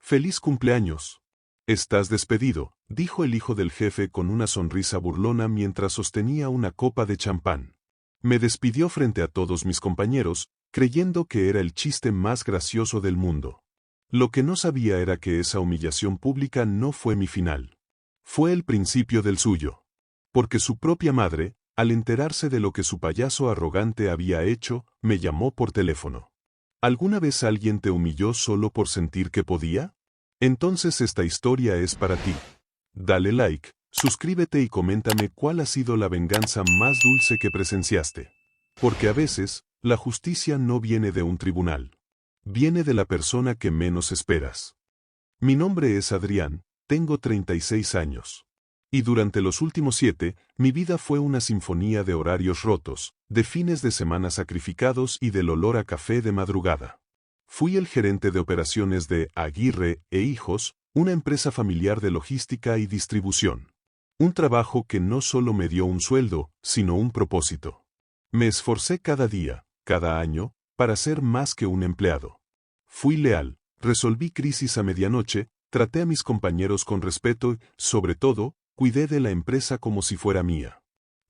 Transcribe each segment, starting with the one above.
¡Feliz cumpleaños! Estás despedido, dijo el hijo del jefe con una sonrisa burlona mientras sostenía una copa de champán. Me despidió frente a todos mis compañeros, creyendo que era el chiste más gracioso del mundo. Lo que no sabía era que esa humillación pública no fue mi final. Fue el principio del suyo. Porque su propia madre, al enterarse de lo que su payaso arrogante había hecho, me llamó por teléfono. ¿Alguna vez alguien te humilló solo por sentir que podía? Entonces esta historia es para ti. Dale like, suscríbete y coméntame cuál ha sido la venganza más dulce que presenciaste. Porque a veces, la justicia no viene de un tribunal. Viene de la persona que menos esperas. Mi nombre es Adrián, tengo 36 años. Y durante los últimos 7, mi vida fue una sinfonía de horarios rotos, de fines de semana sacrificados y del olor a café de madrugada. Fui el gerente de operaciones de Aguirre e Hijos, una empresa familiar de logística y distribución. Un trabajo que no solo me dio un sueldo, sino un propósito. Me esforcé cada día, cada año, para ser más que un empleado. Fui leal, resolví crisis a medianoche, traté a mis compañeros con respeto y, sobre todo, cuidé de la empresa como si fuera mía.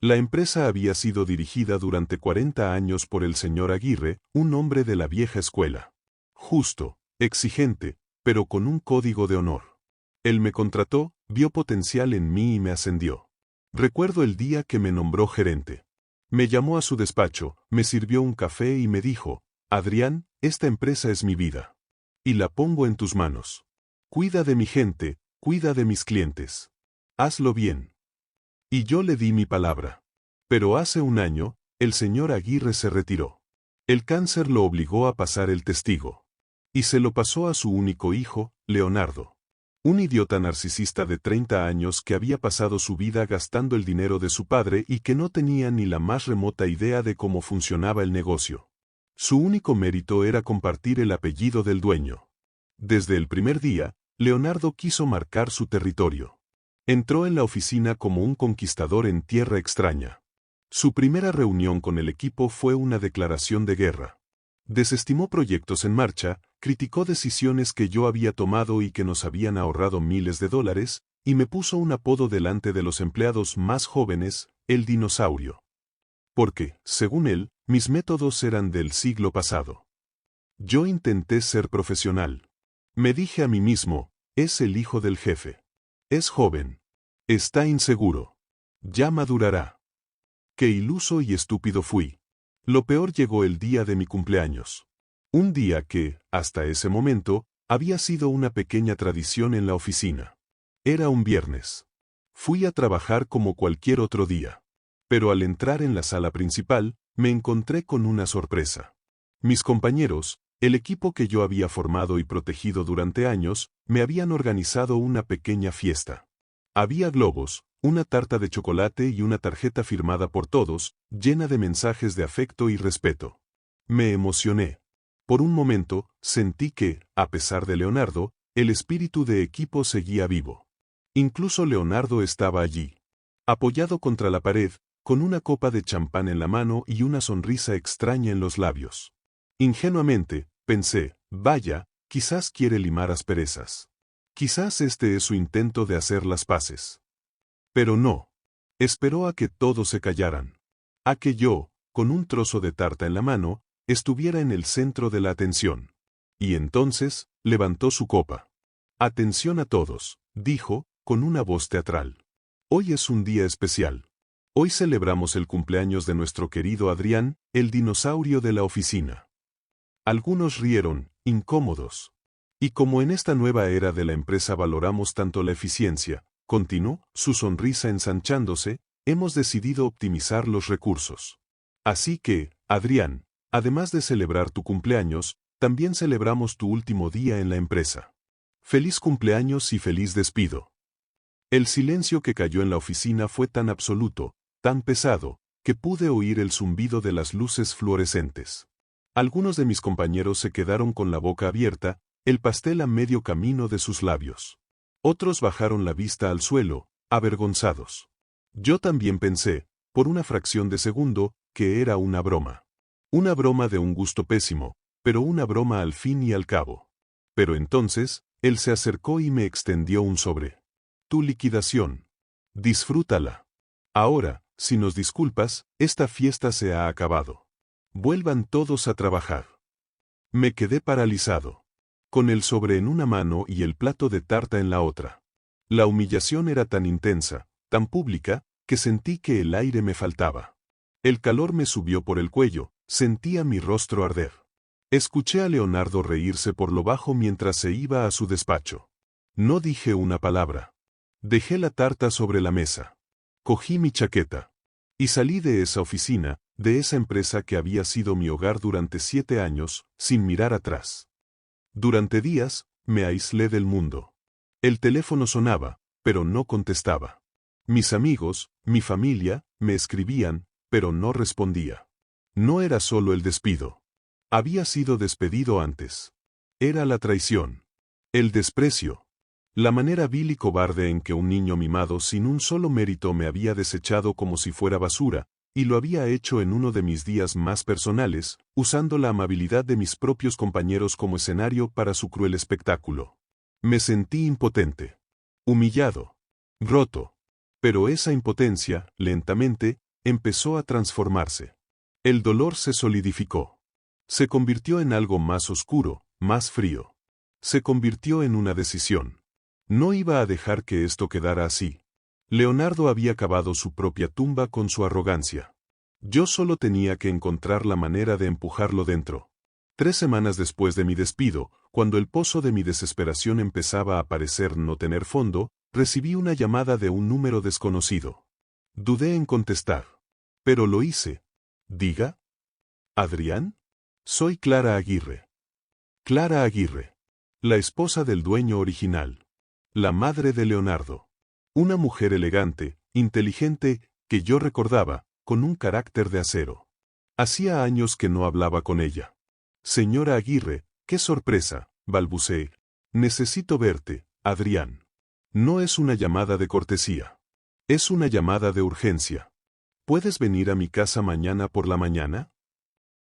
La empresa había sido dirigida durante 40 años por el señor Aguirre, un hombre de la vieja escuela. Justo, exigente, pero con un código de honor. Él me contrató, vio potencial en mí y me ascendió. Recuerdo el día que me nombró gerente. Me llamó a su despacho, me sirvió un café y me dijo, Adrián, esta empresa es mi vida. Y la pongo en tus manos. Cuida de mi gente, cuida de mis clientes. Hazlo bien. Y yo le di mi palabra. Pero hace un año, el señor Aguirre se retiró. El cáncer lo obligó a pasar el testigo. Y se lo pasó a su único hijo, Leonardo. Un idiota narcisista de 30 años que había pasado su vida gastando el dinero de su padre y que no tenía ni la más remota idea de cómo funcionaba el negocio. Su único mérito era compartir el apellido del dueño. Desde el primer día, Leonardo quiso marcar su territorio. Entró en la oficina como un conquistador en tierra extraña. Su primera reunión con el equipo fue una declaración de guerra. Desestimó proyectos en marcha, criticó decisiones que yo había tomado y que nos habían ahorrado miles de dólares, y me puso un apodo delante de los empleados más jóvenes, el dinosaurio. Porque, según él, mis métodos eran del siglo pasado. Yo intenté ser profesional. Me dije a mí mismo, es el hijo del jefe. Es joven. Está inseguro. Ya madurará. Qué iluso y estúpido fui. Lo peor llegó el día de mi cumpleaños. Un día que, hasta ese momento, había sido una pequeña tradición en la oficina. Era un viernes. Fui a trabajar como cualquier otro día. Pero al entrar en la sala principal, me encontré con una sorpresa. Mis compañeros, el equipo que yo había formado y protegido durante años, me habían organizado una pequeña fiesta. Había globos, una tarta de chocolate y una tarjeta firmada por todos, llena de mensajes de afecto y respeto. Me emocioné. Por un momento, sentí que, a pesar de Leonardo, el espíritu de equipo seguía vivo. Incluso Leonardo estaba allí. Apoyado contra la pared, con una copa de champán en la mano y una sonrisa extraña en los labios. Ingenuamente, pensé, vaya, quizás quiere limar asperezas. Quizás este es su intento de hacer las paces. Pero no. Esperó a que todos se callaran. A que yo, con un trozo de tarta en la mano, estuviera en el centro de la atención. Y entonces, levantó su copa. Atención a todos, dijo, con una voz teatral. Hoy es un día especial. Hoy celebramos el cumpleaños de nuestro querido Adrián, el dinosaurio de la oficina. Algunos rieron, incómodos. Y como en esta nueva era de la empresa valoramos tanto la eficiencia, continuó, su sonrisa ensanchándose, hemos decidido optimizar los recursos. Así que, Adrián, además de celebrar tu cumpleaños, también celebramos tu último día en la empresa. Feliz cumpleaños y feliz despido. El silencio que cayó en la oficina fue tan absoluto, tan pesado, que pude oír el zumbido de las luces fluorescentes. Algunos de mis compañeros se quedaron con la boca abierta, el pastel a medio camino de sus labios. Otros bajaron la vista al suelo, avergonzados. Yo también pensé, por una fracción de segundo, que era una broma. Una broma de un gusto pésimo, pero una broma al fin y al cabo. Pero entonces, Él se acercó y me extendió un sobre. Tu liquidación. Disfrútala. Ahora, si nos disculpas, esta fiesta se ha acabado. Vuelvan todos a trabajar. Me quedé paralizado, con el sobre en una mano y el plato de tarta en la otra. La humillación era tan intensa, tan pública, que sentí que el aire me faltaba. El calor me subió por el cuello, sentía mi rostro arder. Escuché a Leonardo reírse por lo bajo mientras se iba a su despacho. No dije una palabra. Dejé la tarta sobre la mesa. Cogí mi chaqueta. Y salí de esa oficina, de esa empresa que había sido mi hogar durante 7 años, sin mirar atrás. Durante días, me aislé del mundo. El teléfono sonaba, pero no contestaba. Mis amigos, mi familia, me escribían, pero no respondía. No era solo el despido. Había sido despedido antes. Era la traición. El desprecio. La manera vil y cobarde en que un niño mimado sin un solo mérito me había desechado como si fuera basura, y lo había hecho en uno de mis días más personales, usando la amabilidad de mis propios compañeros como escenario para su cruel espectáculo. Me sentí impotente. Humillado. Roto. Pero esa impotencia, lentamente, empezó a transformarse. El dolor se solidificó. Se convirtió en algo más oscuro, más frío. Se convirtió en una decisión. No iba a dejar que esto quedara así. Leonardo había cavado su propia tumba con su arrogancia. Yo solo tenía que encontrar la manera de empujarlo dentro. 3 semanas después de mi despido, cuando el pozo de mi desesperación empezaba a parecer no tener fondo, recibí una llamada de un número desconocido. Dudé en contestar. Pero lo hice. ¿Diga? ¿Adrián? Soy Clara Aguirre. Clara Aguirre. La esposa del dueño original. La madre de Leonardo. Una mujer elegante, inteligente, que yo recordaba, con un carácter de acero. Hacía años que no hablaba con ella. Señora Aguirre, qué sorpresa, balbuceé. Necesito verte, Adrián. No es una llamada de cortesía. Es una llamada de urgencia. ¿Puedes venir a mi casa mañana por la mañana?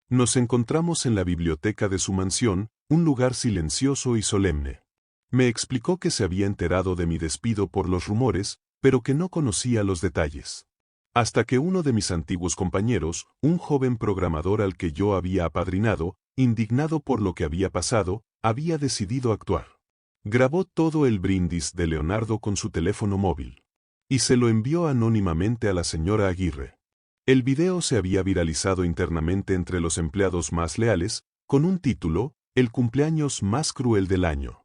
Nos encontramos en la biblioteca de su mansión, un lugar silencioso y solemne. Me explicó que se había enterado de mi despido por los rumores, pero que no conocía los detalles. Hasta que uno de mis antiguos compañeros, un joven programador al que yo había apadrinado, indignado por lo que había pasado, había decidido actuar. Grabó todo el brindis de Leonardo con su teléfono móvil. Y se lo envió anónimamente a la señora Aguirre. El video se había viralizado internamente entre los empleados más leales, con un título, El cumpleaños más cruel del año.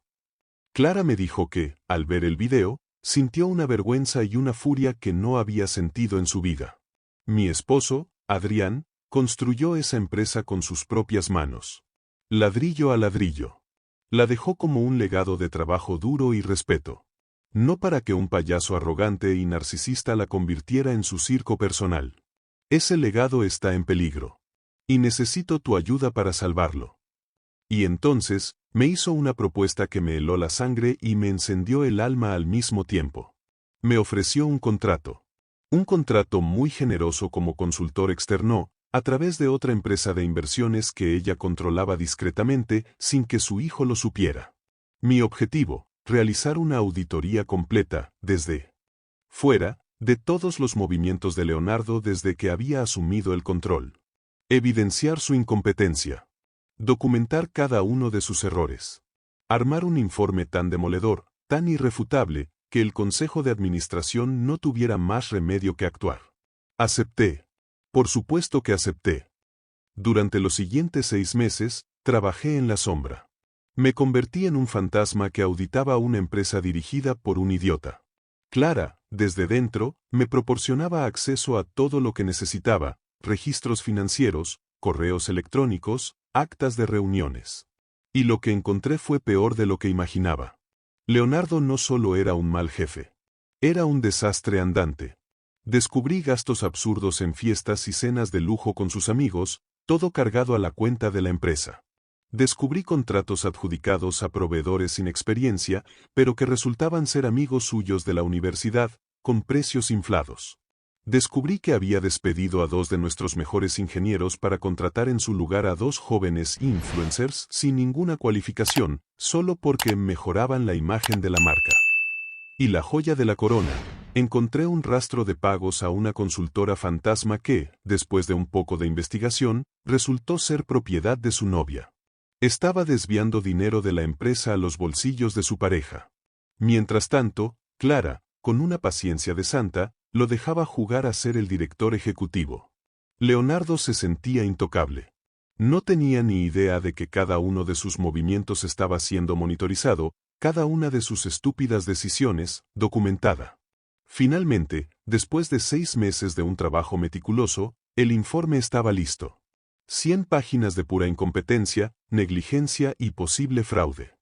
Clara me dijo que, al ver el video, sintió una vergüenza y una furia que no había sentido en su vida. Mi esposo, Adrián, construyó esa empresa con sus propias manos. Ladrillo a ladrillo. La dejó como un legado de trabajo duro y respeto. No para que un payaso arrogante y narcisista la convirtiera en su circo personal. Ese legado está en peligro. Y necesito tu ayuda para salvarlo. Y entonces, me hizo una propuesta que me heló la sangre y me encendió el alma al mismo tiempo. Me ofreció un contrato. Un contrato muy generoso como consultor externo, a través de otra empresa de inversiones que ella controlaba discretamente sin que su hijo lo supiera. Mi objetivo, realizar una auditoría completa, desde fuera, de todos los movimientos de Leonardo desde que había asumido el control. Evidenciar su incompetencia. Documentar cada uno de sus errores. Armar un informe tan demoledor, tan irrefutable, que el Consejo de Administración no tuviera más remedio que actuar. Acepté. Por supuesto que acepté. Durante los siguientes 6 meses, trabajé en la sombra. Me convertí en un fantasma que auditaba una empresa dirigida por un idiota. Clara, desde dentro, me proporcionaba acceso a todo lo que necesitaba, registros financieros, correos electrónicos, actas de reuniones. Y lo que encontré fue peor de lo que imaginaba. Leonardo no solo era un mal jefe. Era un desastre andante. Descubrí gastos absurdos en fiestas y cenas de lujo con sus amigos, todo cargado a la cuenta de la empresa. Descubrí contratos adjudicados a proveedores sin experiencia, pero que resultaban ser amigos suyos de la universidad, con precios inflados. Descubrí que había despedido a 2 de nuestros mejores ingenieros para contratar en su lugar a 2 jóvenes influencers sin ninguna cualificación, solo porque mejoraban la imagen de la marca. Y la joya de la corona, encontré un rastro de pagos a una consultora fantasma que, después de un poco de investigación, resultó ser propiedad de su novia. Estaba desviando dinero de la empresa a los bolsillos de su pareja. Mientras tanto, Clara, con una paciencia de santa, lo dejaba jugar a ser el director ejecutivo. Leonardo se sentía intocable. No tenía ni idea de que cada uno de sus movimientos estaba siendo monitorizado, cada una de sus estúpidas decisiones, documentada. Finalmente, después de 6 meses de un trabajo meticuloso, el informe estaba listo. 100 páginas de pura incompetencia, negligencia y posible fraude.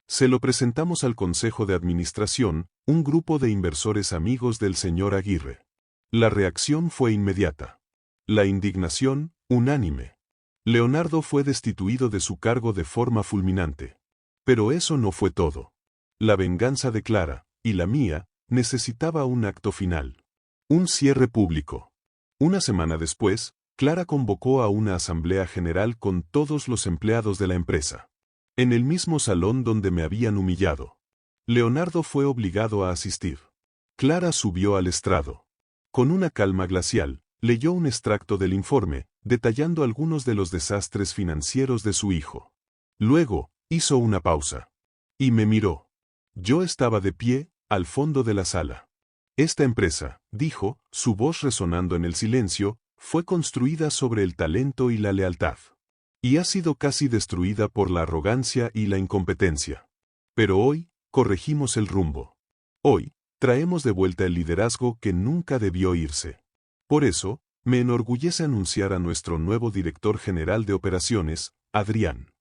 Se lo presentamos al Consejo de Administración, un grupo de inversores amigos del señor Aguirre. La reacción fue inmediata. La indignación, unánime. Leonardo fue destituido de su cargo de forma fulminante. Pero eso no fue todo. La venganza de Clara, y la mía, necesitaba un acto final. Un cierre público. Una semana después, Clara convocó a una asamblea general con todos los empleados de la empresa. En el mismo salón donde me habían humillado. Leonardo fue obligado a asistir. Clara subió al estrado. Con una calma glacial, leyó un extracto del informe, detallando algunos de los desastres financieros de su hijo. Luego, hizo una pausa. Y me miró. Yo estaba de pie, al fondo de la sala. Esta empresa, dijo, su voz resonando en el silencio, fue construida sobre el talento y la lealtad. Y ha sido casi destruida por la arrogancia y la incompetencia. Pero hoy, corregimos el rumbo. Hoy, traemos de vuelta el liderazgo que nunca debió irse. Por eso, me enorgullece anunciar a nuestro nuevo director general de operaciones, Adrián.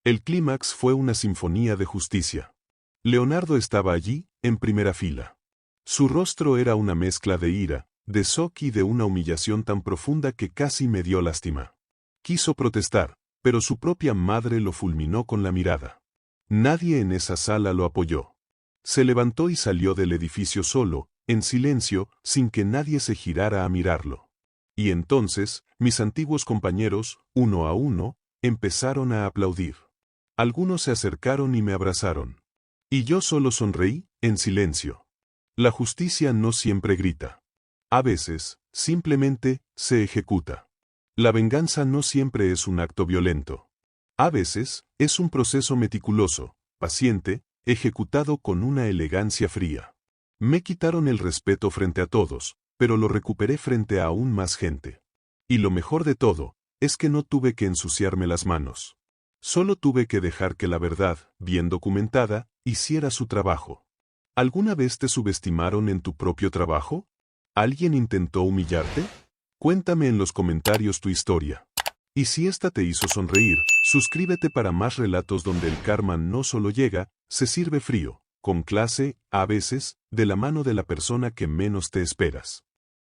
El clímax fue una sinfonía de justicia. Leonardo estaba allí, en primera fila. Su rostro era una mezcla de ira, de shock y de una humillación tan profunda que casi me dio lástima. Quiso protestar, pero su propia madre lo fulminó con la mirada. Nadie en esa sala lo apoyó. Se levantó y salió del edificio solo, en silencio, sin que nadie se girara a mirarlo. Y entonces, mis antiguos compañeros, uno a uno, empezaron a aplaudir. Algunos se acercaron y me abrazaron. Y yo solo sonreí, en silencio. La justicia no siempre grita. A veces, simplemente, se ejecuta. La venganza no siempre es un acto violento. A veces, es un proceso meticuloso, paciente, ejecutado con una elegancia fría. Me quitaron el respeto frente a todos, pero lo recuperé frente a aún más gente. Y lo mejor de todo, es que no tuve que ensuciarme las manos. Solo tuve que dejar que la verdad, bien documentada, hiciera su trabajo. ¿Alguna vez te subestimaron en tu propio trabajo? ¿Alguien intentó humillarte? Cuéntame en los comentarios tu historia. Y si esta te hizo sonreír, suscríbete para más relatos donde el karma no solo llega, se sirve frío, con clase, a veces, de la mano de la persona que menos te esperas.